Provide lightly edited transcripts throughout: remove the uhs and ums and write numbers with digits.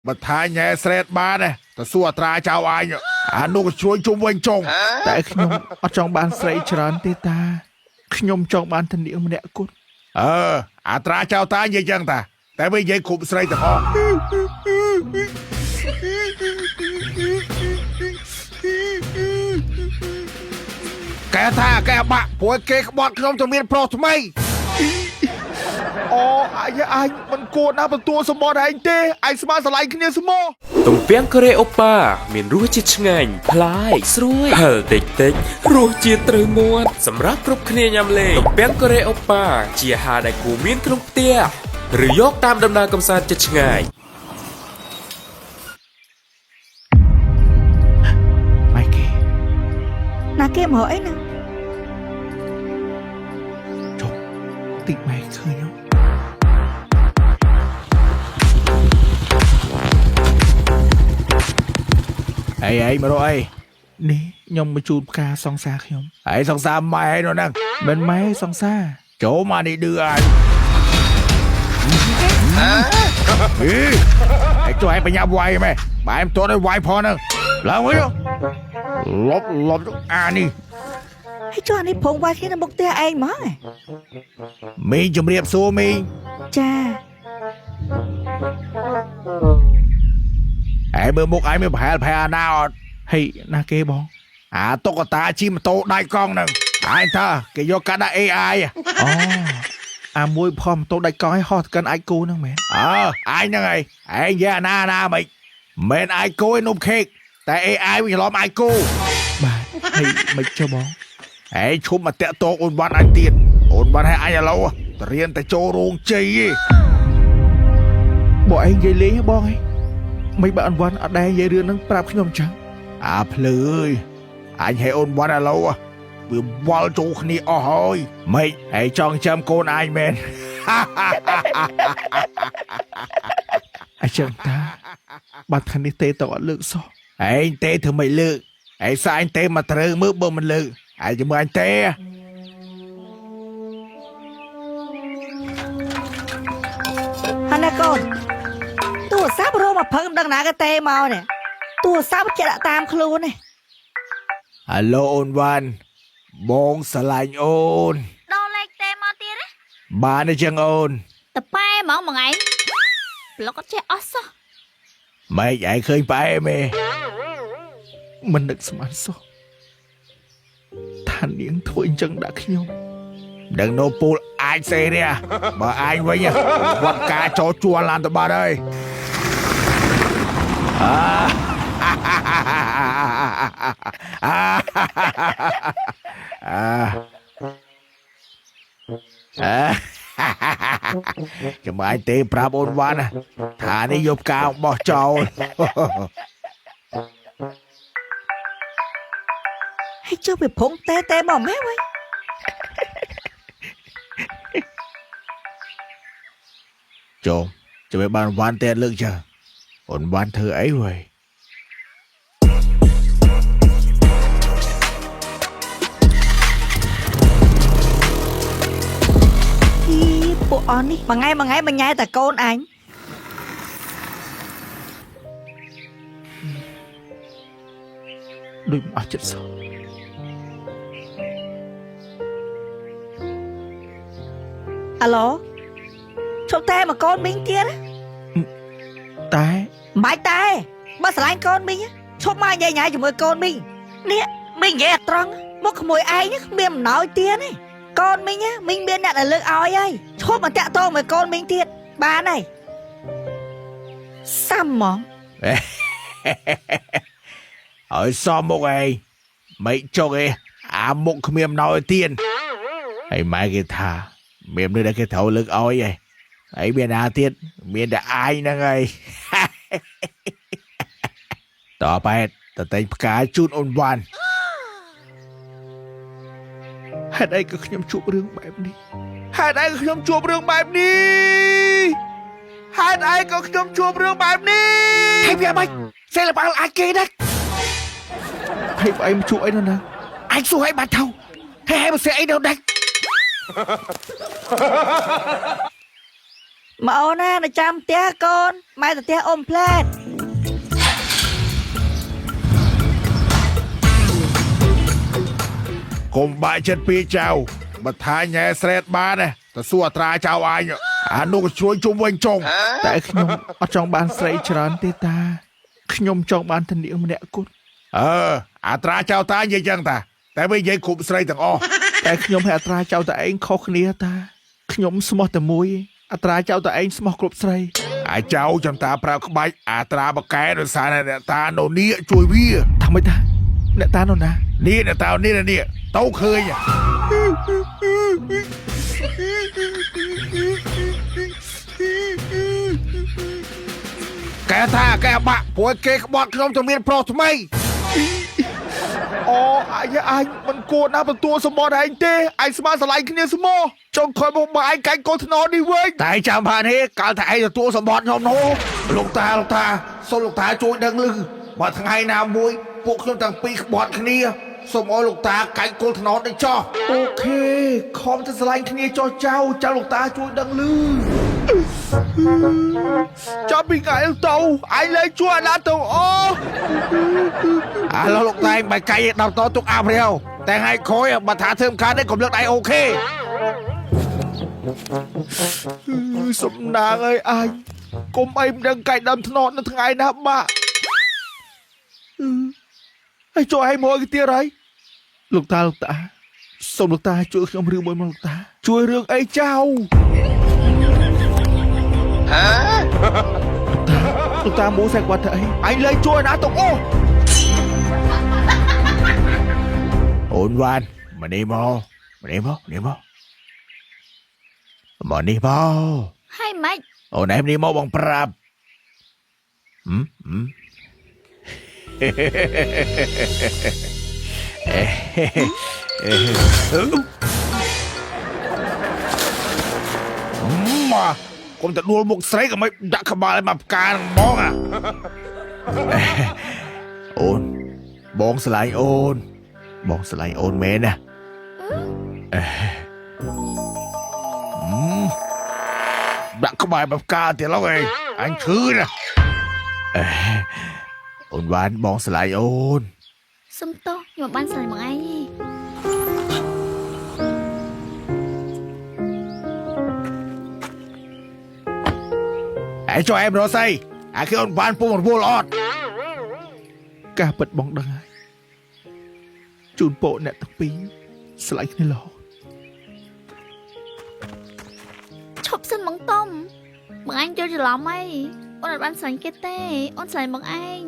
บัดท้ายแง่เสร็จบ้านเนี่ยแต่สัวตราเจ้าอายเนี่ยนุก็ช่วยจุ่มเวงจงแต่ขยมอจองบานใส่ฉลานเตตาขยมจองบานทันเดียวมันเนี่ยกุดตราเจ้าตาเยี่ยจังตาแต่ไม่ยังขุบใส่แต่พอแกท่าแกบะผัวเกกบอดขนมจะมีโปรทำไมอ๋อไอ้มันโกรธนะเป็นตัวสมอไอ้เต้ไอ้สมาสลายขึ้นเนี่ยสมอตุ่มเปียงกระเรโอป้ามีนรู้จิตง่ายพลายสรวยเฮลเด็กๆรู้จิตตรึงมวนสำรับกรุบคะแนนยำเลตุ่มเปียงกระเรโอป้าเจียหาได้กูมีนกรุบเตี้ยหรือยกตามดำนากำซานจิตง่ายไม่เก๋นาเกมเหรอไอ้นะจบติดไม่เคยเนาะไอ้มาดูไอ้นี่ยมมาจูบกาสองซาขยมไอ้สองสามไม้โน่นนั่งเป็นไม้สองซาโจมาในเดือนไอ้ตัวไอ้ปัญญาไวไหมบายตัวได้ไวพอนึงแล้วไงลบนี่ให้จอนี่พงไว้ที่น้ำบกเตี้ยเองมั้งมีจมเรียบซัวมีจ้าไอ้เมื่อมุกไอ้ไม่แพ้หน้าอดให้นาเกบองตุ๊กตาชิมโตได้กล้องหนึ่งไอ้เธอเกี่ยวกันได้ AI อ๋อมวยพร้อมโตได้กล้องให้ฮอดกันไอ้กูนั่งแมนไอ้ยังไงไอ้แย่หน้าไม่เมนไอ้กูไอ้นุ่มเค้กแต่ AI ไม่ล้อมไอ้กูบาให้ไม่เจ้าบองไอ้ชุบมาเตะโตอุ่นวันไอ้เตียนอุ่นวันให้ไอ้เราเรียนแต่โจโรงจีบอกไอ้ยัยเลี้ยบองไอ้ไม่บ้านวันอะไรยัยเรือนนั่งปราบขยมจังเพลยไอ้ให้อุ่นวันเราเบื่อวันจูขนี่อ้อยไม่ไอ้จองจำโกนไอ้แมนไอ้เจังตาบัดคันนี้เตะต่อเลิกซอไอ้เตะเธอไม่เลิกไอ้สายเตะมาเตะมือบ่มันเลิกไอ้จะมาเตะฮันน่ะก่อนตัวซับโรมาเพิ่งดังหนากระเตะเมาเนี่ยตัวซับจะตามครูเนี่ยฮัลโหลโอนวันบงสลายโอนดอลเล็กเตะมาตีนะบ้านจังโอนแต่ไปมองไงแล้วก็เจ๊ออสไม่ใหญ่เคยไปไหมมันนึกสมันโซท่านเลี้ยงถ้วยจังดักขยมดังโนปูไอเซเนี่ยมาไอไว้เนี่ยวัดกาโจจวนลานตบาเลยจะมาเตะปราบโอนวันฐานนิยมกาวบอกเจ้าให้เจ้าไปพงเตะหมอแม่ไว้โจมจะไปบ้านวันเตะเลิกจ้ะโอนวันเธอไอ้เว้ยbộ on đi mà ngay nhai ta con anh đôi mà chết sao alo cho tay mà con mình kia đó tay mãi tay mà lại con mình á cho mai nhai nhai cho mời con mình nè mình nghe trăng một mồi ai nhá mềm nói tiếng này con mình nhá mình biết nhận là lương ói ấy chốt mà tẹo to với con mình thiệt bà này xăm món ở so một ngày mấy cho cái một mềm nói tiền hay mai cái thà mềm nơi đây cái thầu lương ói vậy ấy miền tiền miền đã ai nữa ngay ต่อไปแต่แต่กาจุนอ่อนวัน หาได้ก็ขยำจูบเรื่องแบบนี้หาได้ก็ขยำจูบเรื่องแบบนี้หาได้ก็ขยำจูบเรื่องแบบนี้ให้พี่ไปเซลล์ไปอาเกนักให้ไปมาจูบไอ้นั่นนะไอ้สู้ให้บัดเท่าให้มาเสียไอ้เดียวดัก មកអូនណានៅចាំផ្ទះកូនម៉ែទៅផ្ទះអ៊ំផ្លែត កុំបាក់ចិត្តពីចៅបើថាញ៉ែស្រែតបានទេទៅសួរអត្រាចៅអញអានោះក៏ជួយជុំវិញចុង តែខ្ញុំអត់ចង់បានស្រីច្រើនទេតាខ្ញុំចង់បានធានាងម្នាក់គត់ អត្រាចៅតានិយាយចឹងតាតែវានិយាយគ្រប់ស្រីទាំងអស់ តែខ្ញុំហើយអត្រាចៅតែឯងខុសគ្នាតាខ្ញុំស្មោះតែមួយអត្រាចៅតែឯងស្មោះគ្រប់ស្រី អាចៅចាំតាប្រាប់ក្បាច់អត្រាបកែដោយសារអ្នកតានោះនេះជួយវា ថាម៉េចតាអ្នកតានោះណា នេះអ្នកតានេះទៅឃើញ កែថាកែបាក់ព្រោះគេក្បត់ខ្ញុំជំនាញប្រុសថ្មី អូអញមិនគួរណាទទួលសម្បត្តិឯងទេឯងស្មានស្រឡាញ់គ្នាស្មោះចង់ខ້ອຍមកមកឯងកាច់កូនថ្នោតនេះវិញ តែចាំបានទេកាលតែឯងទទួលសម្បត្តិខ្ញុំនោះលោកតាសូមលោកតាជួយដឹងលឺបើថ្ងៃណាមួយពួកខ្ញុំទាំងពីរក្បត់គ្នាសូមឲ្យលោកតាកាច់គល់ថ្នោតនេះចោះ អូខេខំទៅស្រឡាញ់គ្នាចោះចៅលោកតាជួយដឹងលឺចាប់ពីថ្ងៃទៅឯងលែងជួយអាណាទៅអូ ឥឡូវលោកតាមិនកាច់ដល់តទុកអាប់រាវតែថ្ងៃក្រោយបើថាធ្វើការនេះកុំលើកដៃអូខេ សំណាងអើយអញកុំអីមិនដឹងកាច់ដើមថ្នោតនៅថ្ងៃណាបាក់ហើយជួយឲ្យមកទៀតហើយលោកតាសូមលោកតាជួយខ្ញុំរឿងមួយមកលោកតាជួយរឿងអីចៅលោកតាមកសាច់គាត់ទៅអីអញលែងជួយណាទៅអូ អូនវ៉ាន់មកនេះមក ហើយម៉េច អូនឯងនេះមកបងប្រាប់មកកុំទៅដួលមុខស្រីក៏មិនដាក់ក្បាលឲ្យមកផ្កានឹងបងអូនបងស្រឡាញ់អូនមែនណាដាក់ក្បាលមកផ្កាទៀតឡូវអញឈឺណាអូនវ៉ាន់បងស្រឡាញ់អូន សុំទោសខ្ញុំបានស្រឡាញ់បងឯងទេ ឯងចុះឯងរស់អីអាគេអូនបានពុំរវល់អត់ ការពិតបងដឹងហើយជូនពរអ្នកទាំងពីរស្លាញ់គ្នារហូត ឈប់សិនបងតុំបងឯងចូលច្រឡំអីអូនអត់បានស្រឡាញ់គេទេអូនស្រឡាញ់បងឯង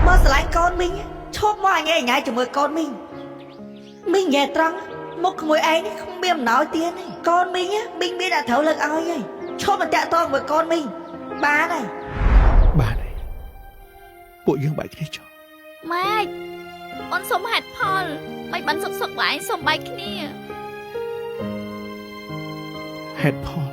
បើស្រឡាញ់កូនមីងឈប់មកញ៉ៃញ៉ៃជាមួយកូនមីងមីងនិយាយត្រង់មកក្មួយឯងនេះគ្មានអំណោយទៀតទេកូនមីងមានតែត្រូវលើកឲ្យហើយឈប់មកតាក់ទងមួយកូនមីងបានហើយ បាទហើយពួកយើងបែកគ្នាចុះ ម៉េចអូនសុំហេតុផលមិនបានសុកបងឯងសុំបែកគ្នា ហេតុផល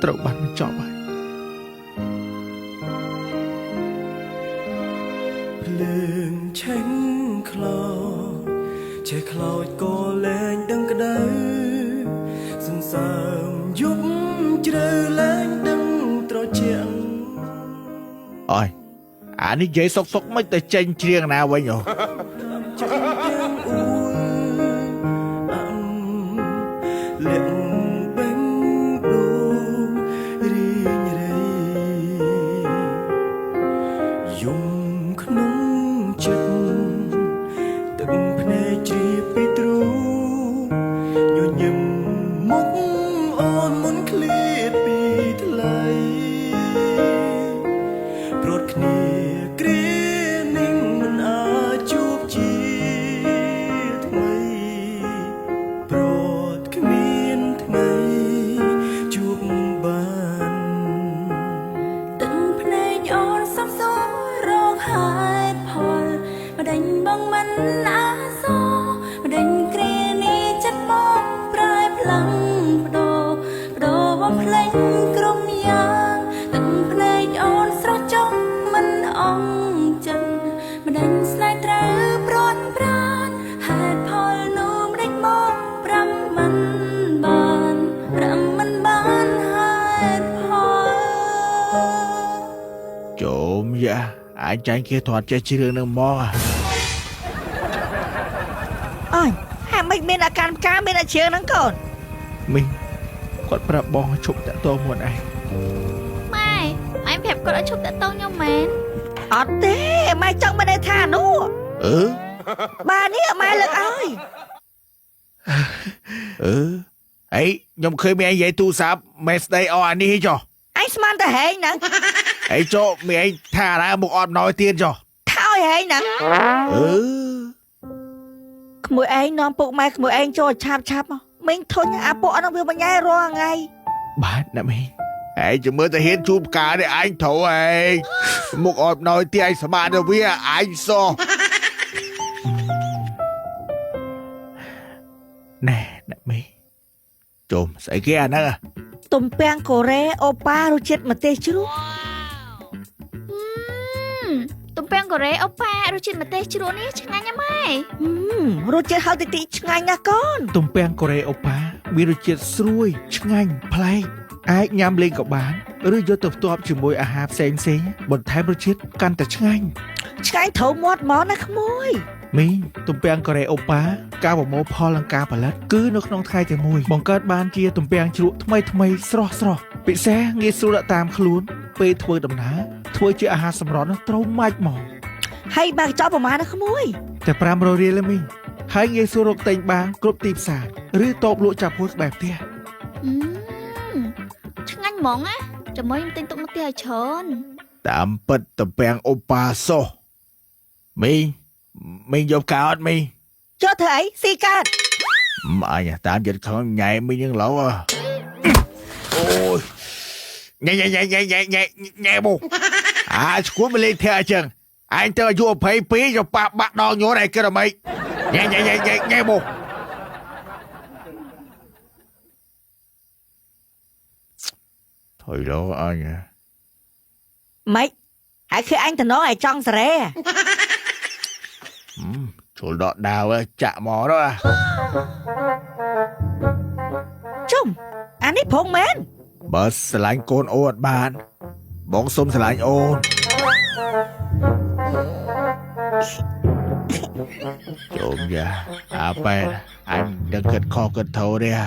ត្រូវបានបញ្ចប់ហើយ ភ្លើងឆេញខ្លោចចេះខ្លោចក៏លែងដឹងក្តៅសន្សើមយប់ជ្រៅលែងដឹងត្រជាក់ អើយអានេះនិយាយសុកមិនទៅចេញច្រៀងណាវិញអូ ចាំទាំងអួលអាំលាក់បេងដួងរីងរៃយំក្នុងចិត្តទឹកភ្នែកជ្រាបពីទ្រូងញញឹមមុខអូនមុនឃ្លាតពីថ្លៃព្រាត់គ្នាគ្រានឹងមិនអាចជួ anh chẳng kia thoát chơi chi đường nâng mò à អើយហាក់មិនមានអាការផ្កាមានអាជើងហ្នឹងកូន មីងគាត់ប្រាប់បងឈប់តាក់ទងមុនឯង ម៉ែអញប្រាប់គាត់ឲ្យឈប់តាក់ទងខ្ញុំមែន អត់ទេម៉ែចង់មិនដឹងថានោះ Ừ បាទនេះម៉ែលើកឲ្យ Ừ ấy nhưng khi mẹ anh vậy tu sạp mẹ stay on anh đi cho អញស្មានតែហែងហ្នឹង ấy cho mẹ anh thả ra một ọt nói tiền cho ថាឲ្យហែងហ្នឹង Ừ ក្មួយឯងនាំពុកម៉ែក្មួយឯងចូលឆាប់មកមីងធុញអាពួកហ្នឹងវាបញ្ញាយរាល់ថ្ងៃ បាទណាមីង anh chỉ mới ta hiến chụp cả để anh thấu anh một ọt nói tiền anh sẽ bạn được với anh so ណែណាមីង chôm sẽ kia nữa ទំពាំងកូរ៉េអូប៉ារសជាតិម្ទេសជ្រូក ទំពាំងកូរ៉េអូប៉ារសជាតិម្ទេសជ្រក់នេះឆ្ងាញ់ណាស់ម៉ែ រសជាតិហៅតិចឆ្ងាញ់ណាស់កូន ទំពាំងកូរ៉េអូប៉ាមានរសជាតិស្រួយឆ្ងាញ់ប្លែកអាចញ៉ាំលេងក៏បានឬយកទៅផ្ទាប់ជាមួយអាហារផ្សេងៗបន្ថែមរសជាតិកាន់តែឆ្ងាញ់ ឆ្ងាញ់ត្រូវមាត់មកណាក្មួយ មីងទំពាំងកូរ៉េអូប៉ាការប្រមូលផលនិងការផលិតគឺនៅក្នុងថ្ងៃតែមួយបង្កើតបានជាទំពាំងជ្រក់ថ្មីស្រស់ពិសេសងាយស្រួលដាក់តាមខ្លួនពេលធ្វើដំណើរធ្វើជាអាហារសម្រន់ត្រូវម៉ាច់ហ្មង ហើយបើកចោលប្រមាណណាក្មួយ តែ500រៀលទេមីងហើយងាយស្រួលរកទិញបានគ្រប់ទីផ្សារឬតូបលក់ចាប់ហួយក្បែរផ្ទះ ឆ្ងាញ់ហ្មងណាចាំមកខ្ញុំទិញទុកនៅផ្ទះឲ្យច្រើន tạm bật tập bèn oppa so mình vô cao hết mi ចូលធ្វើអីស៊ីកើត mà nhà tạm dịch không nhảy mi nhưng lỗ à ôi nhảy bù à cuối mình lên theo chừng anh tớ vua phải phí cho bạn đo nhổ này kia rồi mày nhảy bù thôi đó anh à ម៉េចហើយគឺអញតំណងឲ្យចង់សារ៉េ chỗ đó đào á chạm mỏ đó à ជុំអានេះផងមែន bớt lạnh côn ôn bàn bóng xôm lạnh ôn trộm ra à bên anh đừng cất kho cất thấu đi à